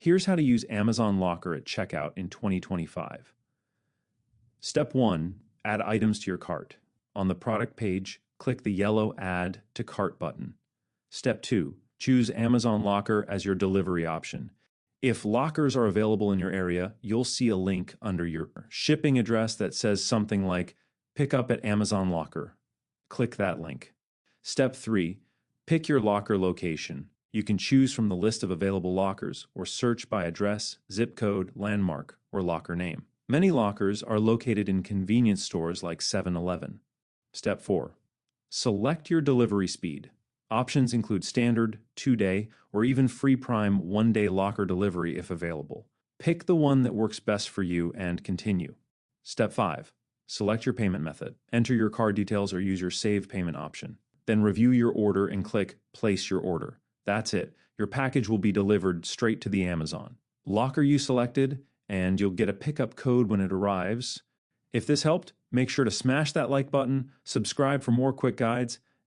Here's how to use Amazon Locker at checkout in 2025. Step 1. Add items to your cart. On the product page, click the yellow Add to Cart button. Step 2. Choose Amazon Locker as your delivery option. If lockers are available in your area, you'll see a link under your shipping address that says something like Pick up at Amazon Locker. Click that link. Step 3. Pick your locker location. You can choose from the list of available lockers or search by address, zip code, landmark, or locker name. Many lockers are located in convenience stores like 7-Eleven. Step 4. Select your delivery speed. Options include standard, 2-day, or even free prime 1-day locker delivery if available. Pick the one that works best for you and continue. Step 5. Select your payment method. Enter your card details or use your save payment option. Then review your order and click Place Your Order. That's it. Your package will be delivered straight to the Amazon locker you selected, and you'll get a pickup code when it arrives. If this helped, make sure to smash that like button, subscribe for more quick guides,